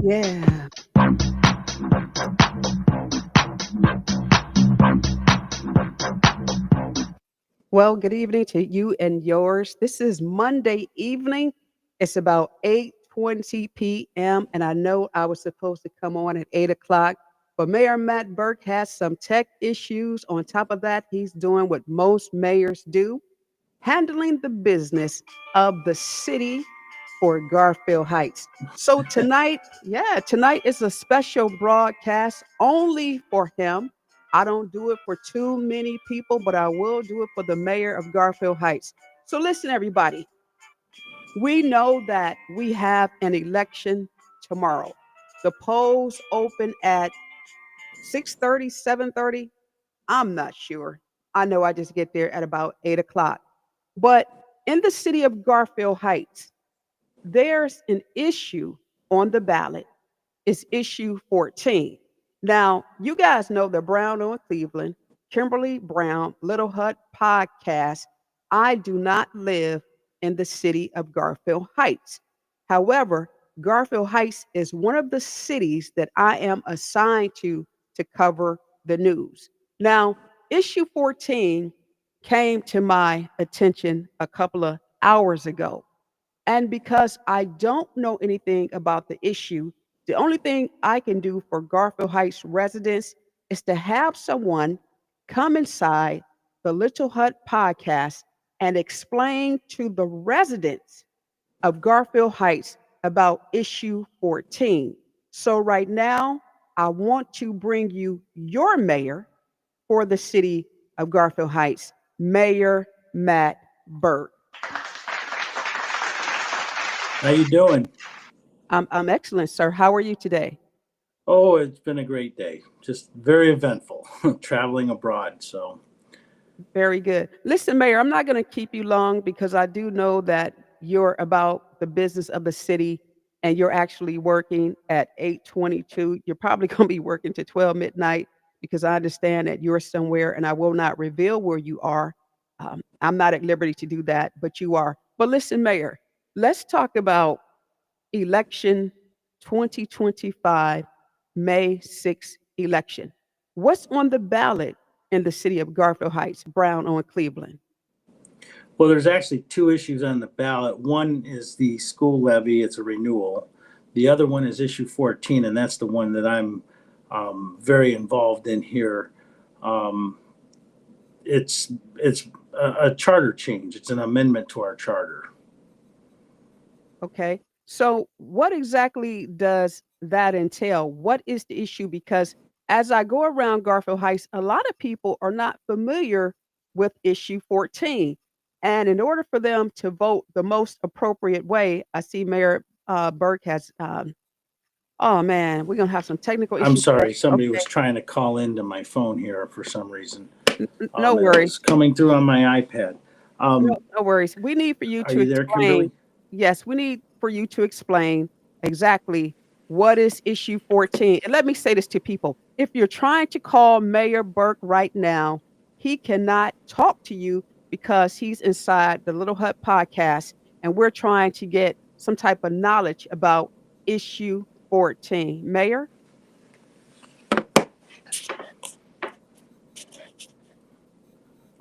Yeah. Well, good evening to you and yours. This is Monday evening. It's about 8:20 p.m. and I know I was supposed to come on at 8 o'clock, but Mayor Matt Burke has some tech issues. On top of that, he's doing what most mayors do, handling the business of the city for Garfield Heights. So tonight is a special broadcast only for him. I don't do it for too many people, but I will do it for the mayor of Garfield Heights. So listen, everybody, we know that we have an election tomorrow. The polls open at 6:30, 7:30. I'm not sure. I know I just get there at about 8 o'clock. But in the city of Garfield Heights, there's an issue on the ballot. It's issue 14. Now, you guys know the Brown on Cleveland, Kimberly Brown, Little Hut podcast. I do not live in the city of Garfield Heights. However, Garfield Heights is one of the cities that I am assigned to cover the news. Now, issue 14 came to my attention a couple of hours ago. And because I don't know anything about the issue, the only thing I can do for Garfield Heights residents is to have someone come inside the Little Hut podcast and explain to the residents of Garfield Heights about issue 14. So, right now, I want to bring you your mayor for the city of Garfield Heights, Mayor Matt Burke. How you doing? I'm excellent, sir. How are you today? Oh, it's been a great day. Just very eventful, traveling abroad. So, Very good. Listen, Mayor, I'm not going to keep you long because I do know that you're about the business of the city and you're actually working at 8:22. You're probably going to be working to 12 midnight because I understand that you're somewhere and I will not reveal where you are. I'm not at liberty to do that, but you are. But listen, Mayor, let's talk about election 2025, May 6th election. What's on the ballot in the city of Garfield Heights, Brown on Cleveland? well, there's actually two issues on the ballot. One is the school levy, it's a renewal. The other one is issue 14, and that's the one that I'm very involved in here. Um, it's a charter change. It's an amendment to our charter. Okay. So, what exactly does that entail? What is the issue? Because as I go around Garfield Heights, a lot of people are not familiar with issue 14. And in order for them to vote the most appropriate way, I see Mayor Burke has, oh man, we're going to have some technical I'm issues today. sorry, somebody Okay. was trying to call into my phone here for some reason. No And it worries. was coming through on my iPad. No, Um, no worries. We need for you are to you there, explain. Kimberly? Yes, we need for you to explain exactly what is issue 14. And let me say this to people. If you're trying to call Mayor Burke right now, he cannot talk to you because he's inside the Little Hut podcast and we're trying to get some type of knowledge about issue 14. Mayor,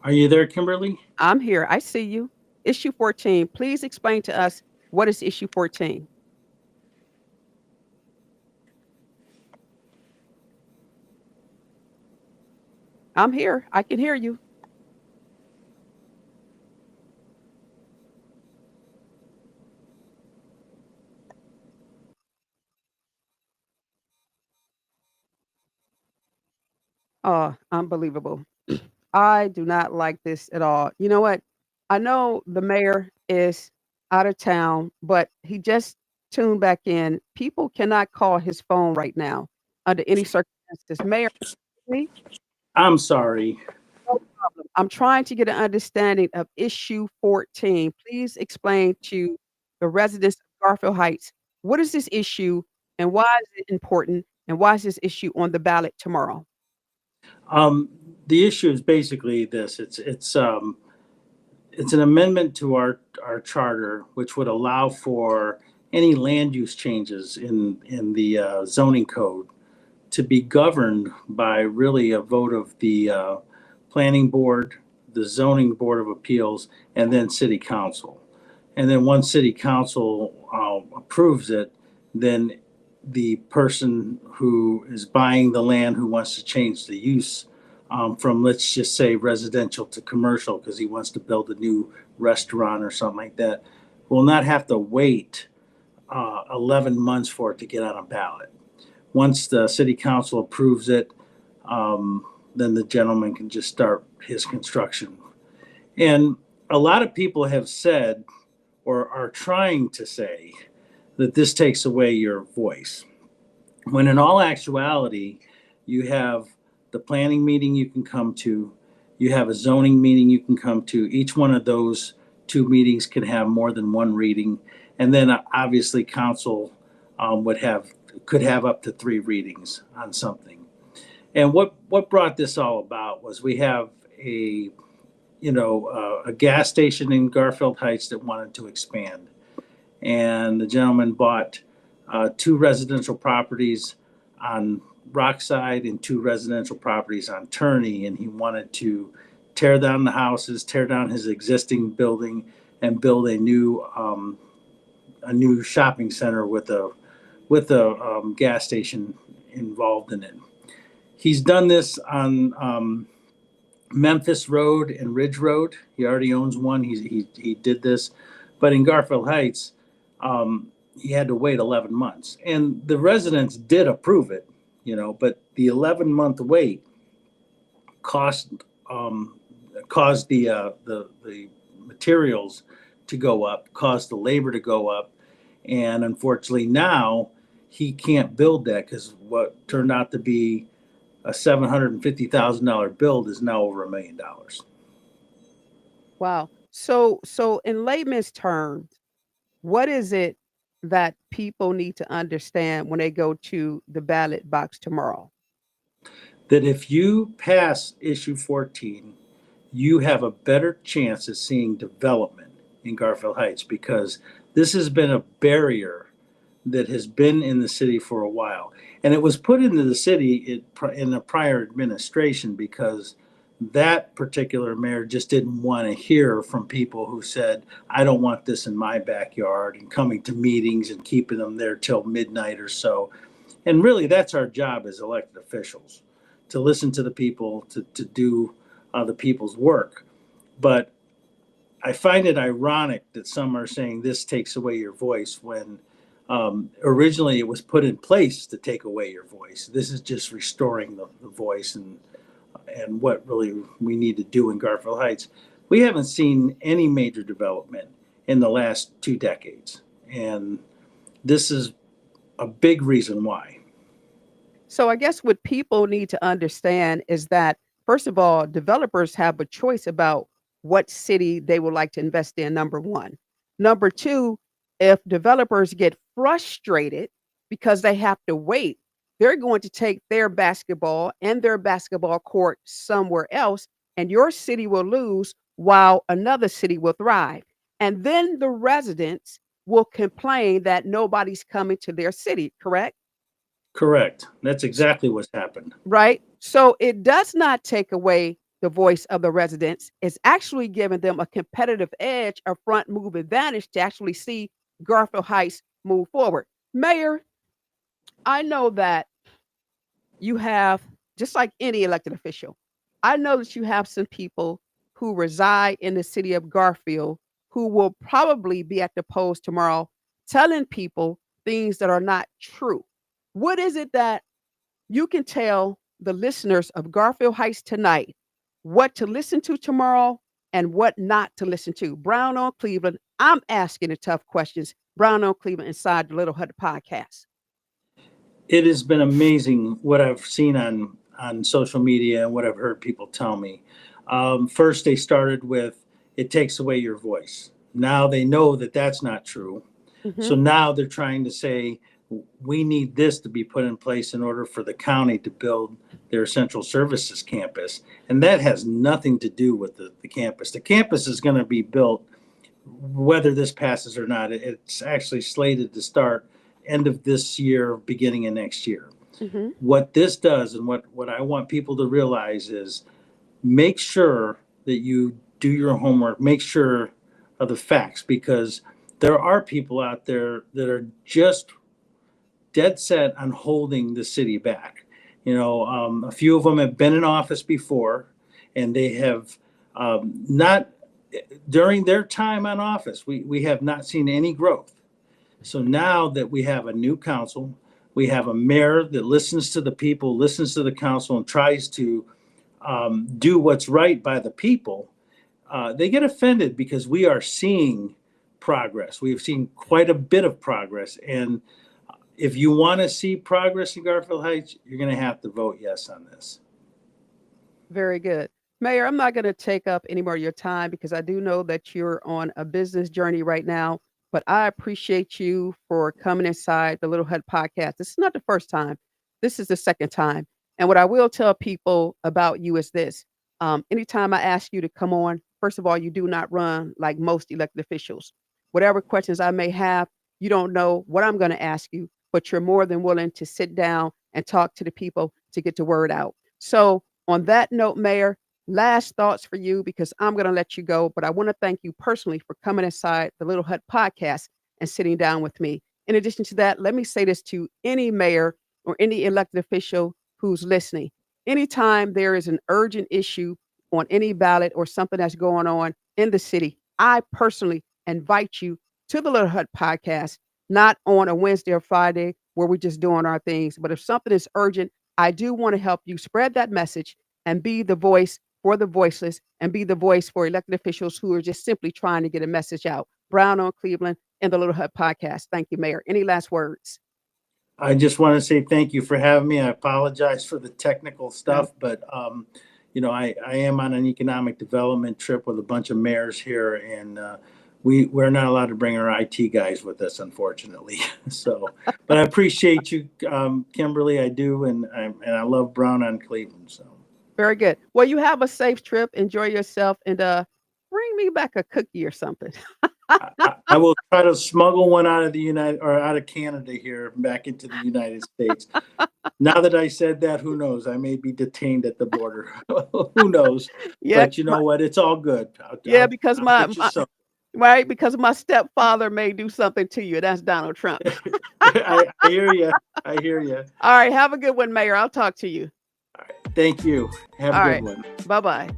Are you there, Kimberly? I'm here. I see you. Issue 14. Please explain to us what is issue 14. I'm here. I can hear you. Oh, unbelievable. I do not like this at all. You know what? I know the mayor is out of town, but he just tuned back in. People cannot call his phone right now under any circumstances. Mayor, me? I'm sorry. No problem. I'm trying to get an understanding of issue 14. Please explain to the residents of Garfield Heights what is this issue and why is it important and why is this issue on the ballot tomorrow? Um, the issue is basically this. It's an amendment to our charter, which would allow for any land use changes in the zoning code to be governed by really a vote of the planning board, the zoning board of appeals, and then city council. And then once city council approves it, then the person who is buying the land who wants to change the use from, let's just say, residential to commercial because he wants to build a new restaurant or something like that, will not have to wait 11 months for it to get on a ballot. Once the city council approves it, then the gentleman can just start his construction. And a lot of people have said or are trying to say that this takes away your voice, when in all actuality, you have the planning meeting you can come to, you have a zoning meeting you can come to. Each one of those two meetings can have more than one reading. And then obviously council could have up to 3 readings on something. And what brought this all about was we have a gas station in Garfield Heights that wanted to expand. And the gentleman bought 2 residential properties on Rockside and 2 residential properties on Turney. And he wanted to tear down the houses, tear down his existing building, and build a new shopping center with a gas station involved in it. He's done this on Memphis Road and Ridge Road. He already owns one. He did this, but in Garfield Heights, he had to wait 11 months, and the residents did approve it, but the 11-month wait caused the materials to go up, caused the labor to go up, and unfortunately now he can't build that because what turned out to be a $750,000 build is now over $1 million. Wow. So in layman's terms, what is it that people need to understand when they go to the ballot box tomorrow? That if you pass issue 14, you have a better chance of seeing development in Garfield Heights because this has been a barrier that has been in the city for a while. And it was put into the city in a prior administration because that particular mayor just didn't want to hear from people who said, I don't want this in my backyard, and coming to meetings and keeping them there till midnight or so. And really, that's our job as elected officials, to listen to the people, to do the people's work. But I find it ironic that some are saying this takes away your voice when originally it was put in place to take away your voice. This is just restoring the voice and what really we need to do in Garfield Heights. We haven't seen any major development in the last 2 decades. And this is a big reason why. So I guess what people need to understand is that, first of all, developers have a choice about what city they would like to invest in, number one. Number two, if developers get frustrated because they have to wait, they're going to take their basketball and their basketball court somewhere else, and your city will lose while another city will thrive. And then the residents will complain that nobody's coming to their city, correct? Correct. That's exactly what's happened. Right? So it does not take away the voice of the residents. It's actually giving them a competitive edge, a front move advantage to actually see Garfield Heights move forward. Mayor, I know that you have, just like any elected official, I know that you have some people who reside in the city of Garfield who will probably be at the polls tomorrow telling people things that are not true. What is it that you can tell the listeners of Garfield Heights tonight what to listen to tomorrow and what not to listen to? Brown on Cleveland, I'm asking the tough questions. Brown on Cleveland inside the Little Hut podcast. It has been amazing what I've seen on social media and what I've heard people tell me. First, they started with, it takes away your voice. Now they know that that's not true. So Mhm. now they're trying to say, we need this to be put in place in order for the county to build their essential services campus. And that has nothing to do with the campus. The campus is going to be built whether this passes or not. It's actually slated to start end of this year, beginning of next year. Hmm. What this does, and what I want people to realize is, make sure that you do your homework, make sure of the facts, because there are people out there that are just dead set on holding the city back. A few of them have been in office before, and they have not, during their time on office, we have not seen any growth. So now that we have a new council, we have a mayor that listens to the people, listens to the council, and tries to do what's right by the people, they get offended because we are seeing progress. We've seen quite a bit of progress. And if you want to see progress in Garfield Heights, you're going to have to vote yes on this. Very good. Mayor, I'm not going to take up any more of your time because I do know that you're on a business journey right now, but I appreciate you for coming inside the Little Hut podcast. This is not the first time. This is the second time. And what I will tell people about you is this. Anytime I ask you to come on, first of all, you do not run like most elected officials. Whatever questions I may have, you don't know what I'm going to ask you, but you're more than willing to sit down and talk to the people to get the word out. So, on that note, Mayor, last thoughts for you because I'm going to let you go, but I want to thank you personally for coming inside the Little Hut podcast and sitting down with me. In addition to that, let me say this to any mayor or any elected official who's listening. Anytime there is an urgent issue on any ballot or something that's going on in the city, I personally invite you to the Little Hut podcast, not on a Wednesday or Friday where we're just doing our things. But if something is urgent, I do want to help you spread that message and be the voice for the voiceless and be the voice for elected officials who are just simply trying to get a message out. Brown on Cleveland and the Little Hut podcast. Thank you, Mayor. Any last words? I just want to say thank you for having me. I apologize for the technical No. stuff, but I am on an economic development trip with a bunch of mayors here, and we're not allowed to bring our IT guys with us, unfortunately. So, but I appreciate you, Kimberly. I do, and I love Brown on Cleveland. So. Very good. Well, you have a safe trip. Enjoy yourself and bring me back a cookie or something. I will try to smuggle one out of out of Canada here back into the United States. Now that I said that, who knows? I may be detained at the border. Who knows? Yeah, But you know what? It's all good. yeah, because I'll get you some. right, because my stepfather may do something to you. That's Donald Trump. I hear you. I hear you. All right, have a good one, Mayor. I'll talk to you. Thank you. Have a All good right. one. Bye-bye.